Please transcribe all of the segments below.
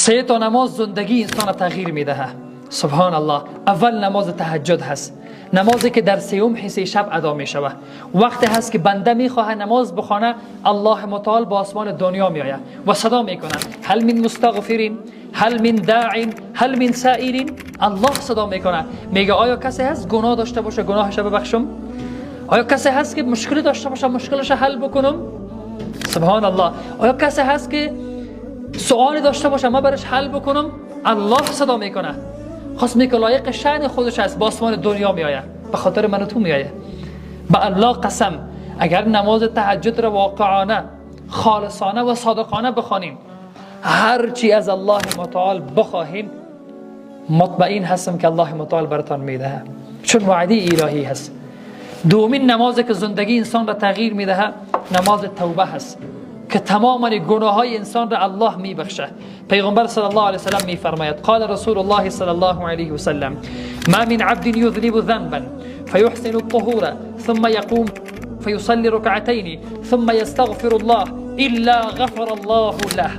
سه تا نماز زندگی انسان را تغییر میدهه. سبحان الله. اول نماز تهجد هست، نمازی که در سیوم حصه شب ادا می شود. وقتی هست که بنده می خواهد نماز بخونه، الله متعال با آسمان دنیا می آید و صدا می کند هل من مستغفرین، هل من داعین، هل من سائرین. الله صدا می کند، میگه آیا کسی هست گناه داشته باشه گناهش ببخشم؟ آیا کسی هست که مشکلی داشته باشه مشکلش حل بکنم؟ سبحان الله. آیا کسی هست که سوالی داشته باشه ما برش حل بکنم؟ الله صدا می کند. خاص میگه لایق شأن خودش است، با آسمان دنیا می آید، به خاطر من و تو می آید. به الله قسم اگر نماز تهجد را واقعانه، خالصانه و صادقانه بخوانیم، هر چی از الله متعال بخواهیم، مطمئن هستم که الله متعال براتان میدهه، چون وعده الهی هست. دومین نمازی که زندگی انسان را تغییر میدهه نماز توبه هست که تمام گناه های انسان را الله میبخشه. پیغمبر صلی الله علیه وسلم میفرماید قال رسول الله صلی الله علیه وسلم ما من عبد یذنب ذنبا فيحسن الطهور ثم يقوم فيصلي ركعتين ثم يستغفر الله الا غفر الله له.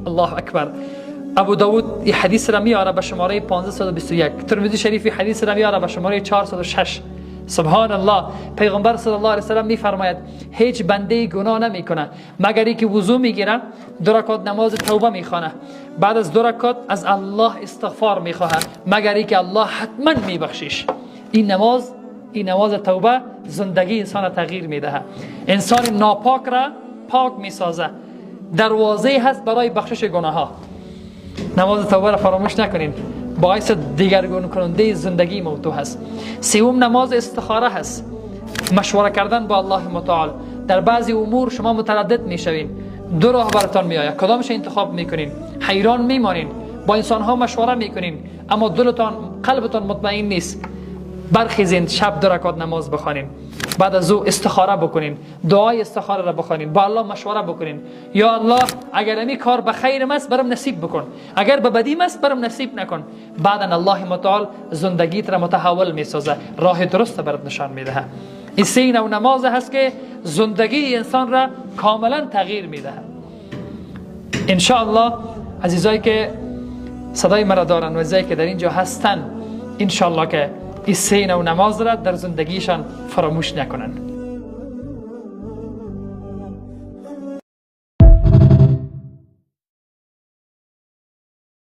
الله اکبر. ابو داود این حدیث را میاره به شماره 1521، ترمذی شریف حدیث را میاره به شماره 406. سبحان الله. پیغمبر صلی الله علیه و سلم میفرماید هیچ بنده گناه نمیکنه مگر اینکه وضو میگیره، 2 رکعت نماز توبه میخونه، بعد از 2 رکعت از الله استغفار میخواه مگر اینکه الله حتما میبخشیش. این نماز توبه زندگی انسان تغییر میده، انسان ناپاک را پاک میسازه، دروازه هست برای بخشش گناه ها. نماز توبه را فراموش نکنین، باعث دیگرگون کننده زندگی موضوع هست. سوم نماز استخاره هست، مشوره کردن با الله متعال. در بعضی امور شما متردد میشوین، 2 راه براتان میآید، کدامش انتخاب میکنین؟ حیران میمانین، با انسان ها مشوره میکنین اما دلتان قلبتان مطمئن نیست. برخیزین شب 2 رکعت نماز بخوانین، بعد از او استخاره بکنین، دعای استخاره را بخوانین، با الله مشوره بکنین. یا الله اگر این کار به خیرم است برام نصیب بکن، اگر به بدیم است برام نصیب نکن. بعدا الله متعال زندگیت را متحول میسازه، راه درست برات نشان میده. این 3 نوع نماز هست که زندگی انسان را کاملا تغییر میده. ان شاء الله عزیزایی که صدای مرا دارن و عزیزایی که در اینجا هستن، ان شاء الله که این 3 نوع نماز را در زندگیشان فراموش نکنن.